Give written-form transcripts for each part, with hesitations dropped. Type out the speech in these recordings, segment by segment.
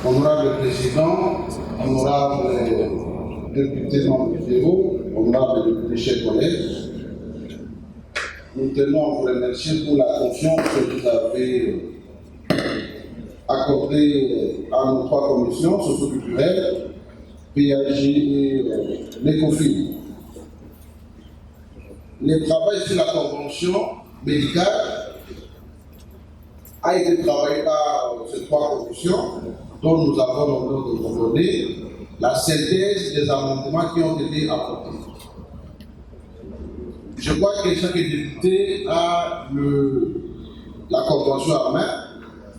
Honorable Président, honorable députés membres du bureau, honorable députés chers collègues, nous tenons à vous remercier pour la confiance que vous avez accordée à nos trois commissions, socio-culturelles, PAJ et l'ECOFIN. Le travail sur la convention médicale a été travaillé par ces trois commissions dont nous avons l'honneur de vous donner la synthèse des amendements qui ont été apportés. Je crois que chaque député a la convention en main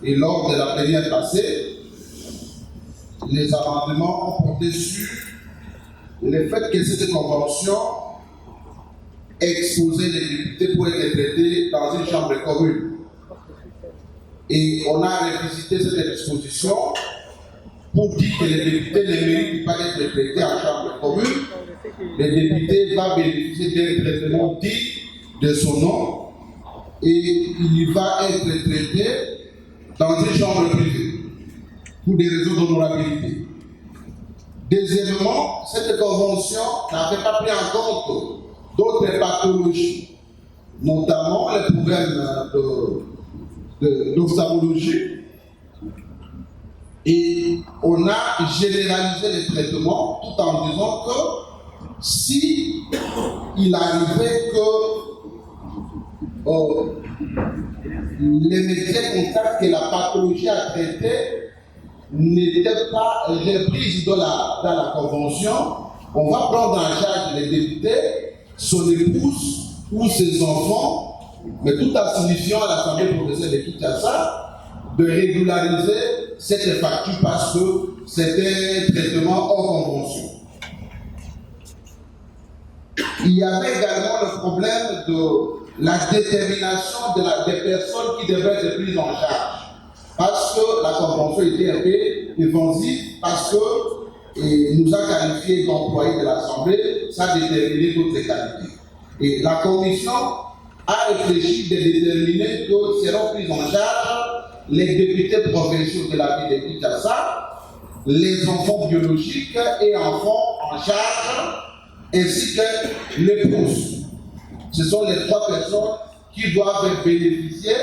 et lors de la plénière passée, les amendements ont porté sur le fait que cette convention exposait les députés pour être traités dans une chambre commune. Et on a revisité cette exposition pour dire que les députés ne méritent pas d'être traités en chambre commune. Le député va bénéficier d'un traitement digne de son nom et il va être traité dans une chambre privée pour des raisons d'honorabilité. Deuxièmement, cette convention n'avait pas pris en compte d'autres pathologies, notamment les problèmes d'ophtalmologie. Et on a généralisé les traitements tout en disant que si il arrivait que les médecins constatent que la pathologie à traiter n'était pas reprise dans la convention, on va prendre en charge les députés, son épouse ou ses enfants, mais tout en signifiant à l'Assemblée provinciale de Kinshasa de régulariser cette facture parce que c'était un traitement hors convention. Il y avait également le problème de la détermination des personnes qui devaient être prises en charge. Parce que la convention était un peu évasive, parce que nous a qualifiés d'employés de l'Assemblée, ça a déterminé d'autres qualités. Et la commission a réfléchi de déterminer que seront pris en charge les députés provinciaux de la ville de Kinshasa, les enfants biologiques et enfants en charge, ainsi que l'épouse. Ce sont les trois personnes qui doivent bénéficier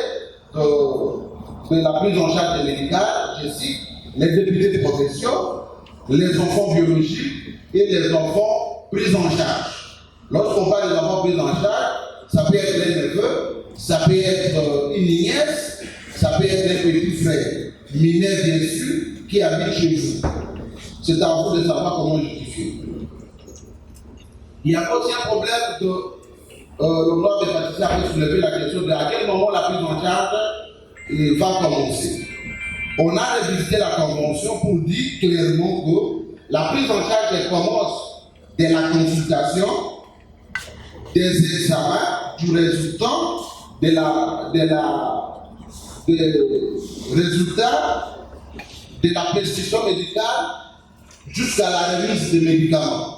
de la prise en charge médicale, je cite, les députés provinciaux, les enfants biologiques et les enfants pris en charge. Lorsqu'on parle des enfants pris en charge, ça peut être un neveu, ça peut être une nièce, ça peut être un petit frère mineur bien sûr qui habite chez vous. C'est à vous de savoir comment justifier. Il y a aussi un problème que l'honorable Baptiste a soulevé la question de à quel moment la prise en charge va commencer. On a révisé la convention pour dire clairement que la prise en charge commence de la consultation, des examens, du résultat, des résultats de la prescription médicale jusqu'à la remise des médicaments.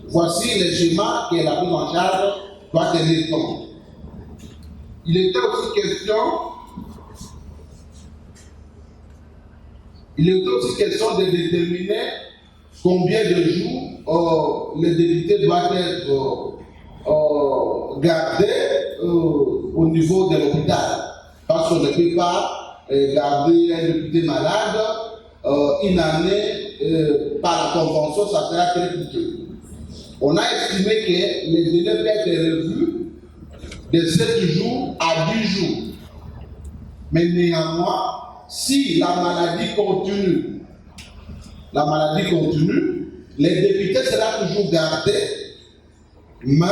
Voici les schémas que la prise en charge doit tenir compte. Il était aussi question de déterminer combien de jours les députés doivent être gardés au niveau de l'hôpital. Parce qu'on ne peut pas garder un député malade une année par la convention, ça sera très coûteux. On a estimé que les délais peuvent être revus de 7 jours à 10 jours. Mais néanmoins, si la maladie continue, les députés seront toujours gardés, mais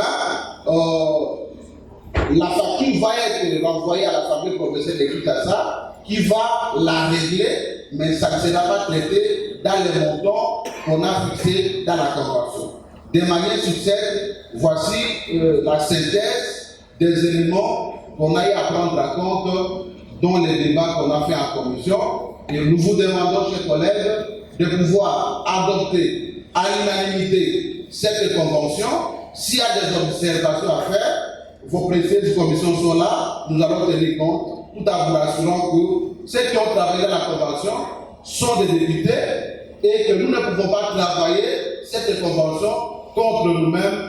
la facture va être renvoyée à l'Assemblée provinciale de Kinshasa qui va la régler, mais ça ne sera pas traité dans les montants qu'on a fixés dans la convention. De manière succincte, voici la synthèse des éléments qu'on a eu à prendre en compte dans les débats qu'on a fait en commission. Et nous vous demandons, chers collègues, de pouvoir adopter à l'unanimité cette convention. S'il y a des observations à faire, vos précieuses commissions sont là, nous allons tenir compte, tout en vous rassurant que ceux qui ont travaillé à la convention sont des députés et que nous ne pouvons pas travailler cette convention contre nous-mêmes.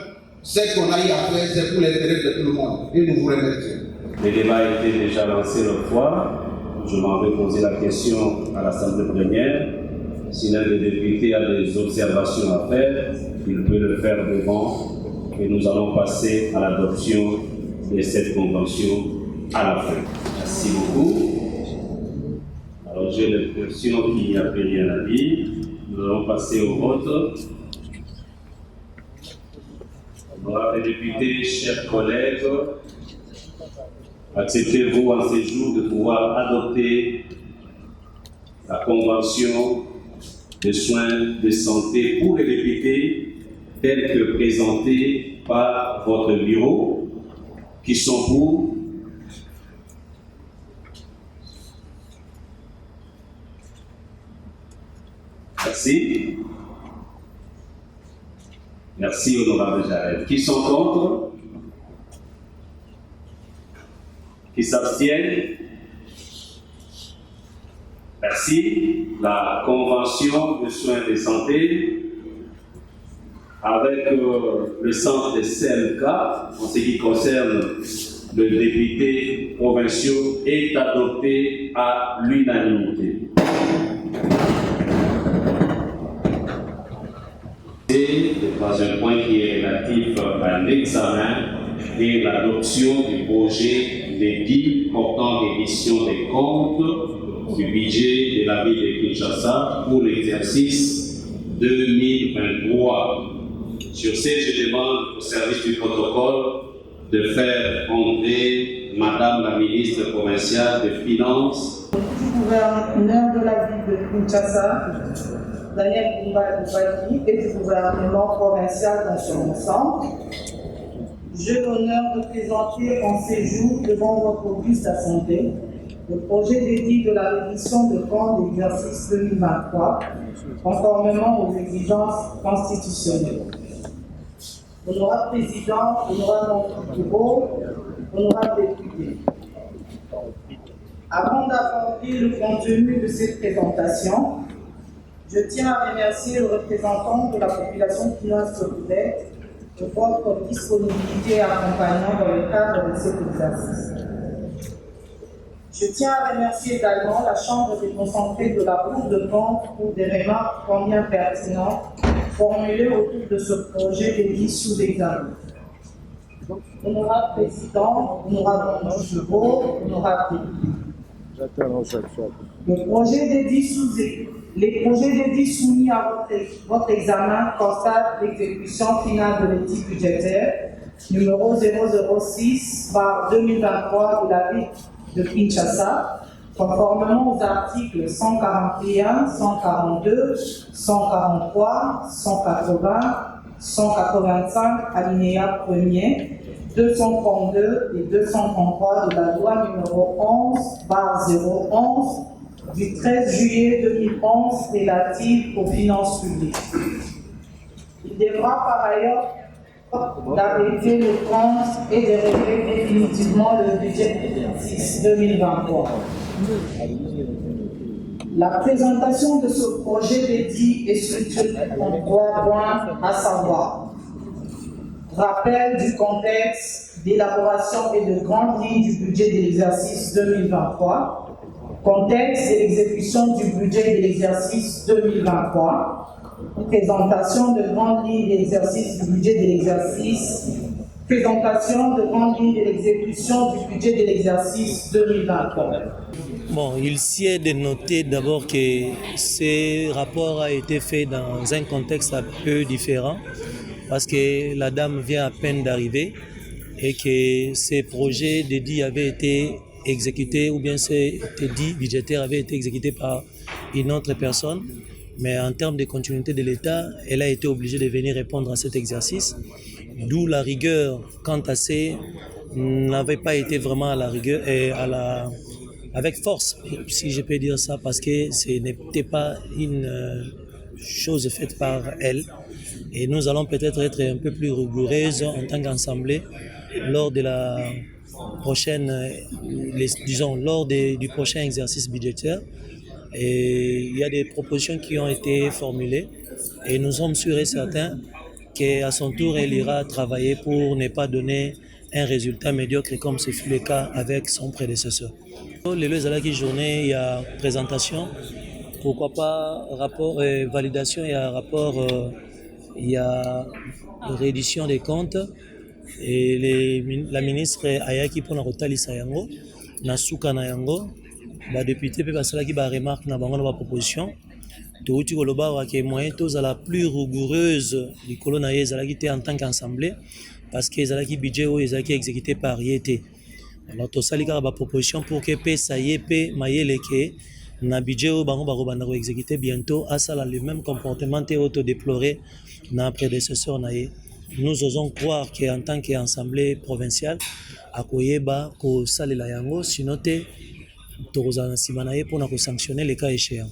Ce qu'on a eu à faire, c'est pour l'intérêt de tout le monde. Et nous vous remercions. Les débats étaient déjà lancés l'autre fois. Je m'en vais poser la question à l'Assemblée plénière. Si l'un des députés a des observations à faire, il peut le faire devant. Et nous allons passer à l'adoption de cette convention à la fin. Merci beaucoup. Alors j'ai l'impression qu'il n'y a plus rien à dire. Nous allons passer au vote. Honorables députés, chers collègues, acceptez-vous en ces jours de pouvoir adopter la convention de soins de santé pour les députés telle que présentée par votre bureau, qui sont pour? Merci. Merci, honorable Jared. Qui sont contre? Qui s'abstiennent? Merci. La convention de soins de santé avec le centre de CMK, en ce qui concerne le député provincial, est adoptée à l'unanimité. Et le troisième point qui est relatif à l'examen et l'adoption du projet d'édit portant révision des comptes du budget de la ville de Kinshasa pour l'exercice 2023. Sur ce, je demande au service du protocole de faire entrer Madame la ministre provinciale des Finances. Du gouverneur de la ville de Kinshasa, Daniel Boumba-Boubaki, et du gouvernement provincial dans son ensemble, j'ai l'honneur de présenter en séjour devant votre auguste assemblée le projet d'édit de la révision de compte d'exercice 2023, conformément aux exigences constitutionnelles. Honorable Président, honorable bureau, honorable député. Avant d'aborder le contenu de cette présentation, je tiens à remercier le représentant de la population quinoise-copudette de votre disponibilité et accompagnement dans le cadre de cet exercice. Je tiens à remercier également la Chambre déconcentrée de la Cour de compte pour des remarques combien pertinentes formulées autour de ce projet d'édit sous examen. Honorable Président, honorable bureau, honorable député. Les projets d'édit soumis à votre examen constatent l'exécution finale de l'édit budgétaire numéro 006/2023 de la ville de Kinshasa, conformément aux articles 141, 142, 143, 180, 185, alinéa 1er, 232 et 233 de la loi numéro 11/011 du 13 juillet 2011 relative aux finances publiques. Il devra par ailleurs d'arrêter le compte et de régler définitivement le budget d'exercice 2023. La présentation de ce projet d'édit est structurée en 3 points, à savoir rappel du contexte d'élaboration et de grandes lignes du budget de l'exercice 2023, contexte et exécution du budget de l'exercice 2023, présentation de grandes lignes de l'exercice du budget de l'exercice, présentation de grandes lignes de l'exécution du budget de l'exercice 2023. Bon, il s'y est de noter d'abord que ce rapport a été fait dans un contexte un peu différent parce que la dame vient à peine d'arriver et que ces projets d'édit avaient été exécutés ou bien ces édits budgétaires avaient été exécutés par une autre personne. Mais en termes de continuité de l'État, elle a été obligée de venir répondre à cet exercice, d'où la rigueur quant à ces n'avait pas été vraiment à la rigueur et avec force, si je peux dire ça, parce que ce n'était pas une chose faite par elle. Et nous allons peut-être être un peu plus rigoureuses en tant qu'assemblée lors de la prochaine, disons, lors du prochain exercice budgétaire. Et il y a des propositions qui ont été formulées et nous sommes sûrs et certains qu'à son tour, elle ira travailler pour ne pas donner un résultat médiocre comme ce fut le cas avec son prédécesseur. Les journée, il y a présentation, pourquoi pas rapport, validation, il y a rapport, il y a réédition des comptes et la ministre Ayaki pour la Rotalisa Yango, Nasuka na Yango, les députés peuvent passer qui remarque na bango na proposition. Touti koloba wa ke moyen tous à la plus rigoureuse du colonne ezalaki en tant qu'assemblée parce que ezalaki budget ou ezalaki exécuté par IET. Alors to sali ka ba proposition pour que pesa yep mayele ke na budget ou bango ba robanda ko exécuter bientôt à ça le même comportement té auto déploré na prédécesseur na ye. Nous osons croire qu'en tant qu'assemblée provinciale akoyeba ko salela yango sinon te tokozana simana ye pour na ko sanctionner les cas échéants.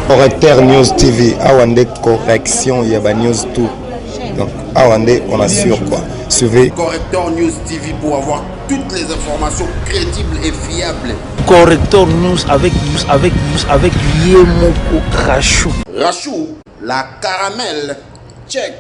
Correcteur News TV, Awande correction, il y a news tout. Donc Awande, on assure quoi. Suivez Correcteur News TV pour avoir toutes les informations crédibles et fiables. Correcteur News avec Yemoko Rachou. Rachou, la caramel, check.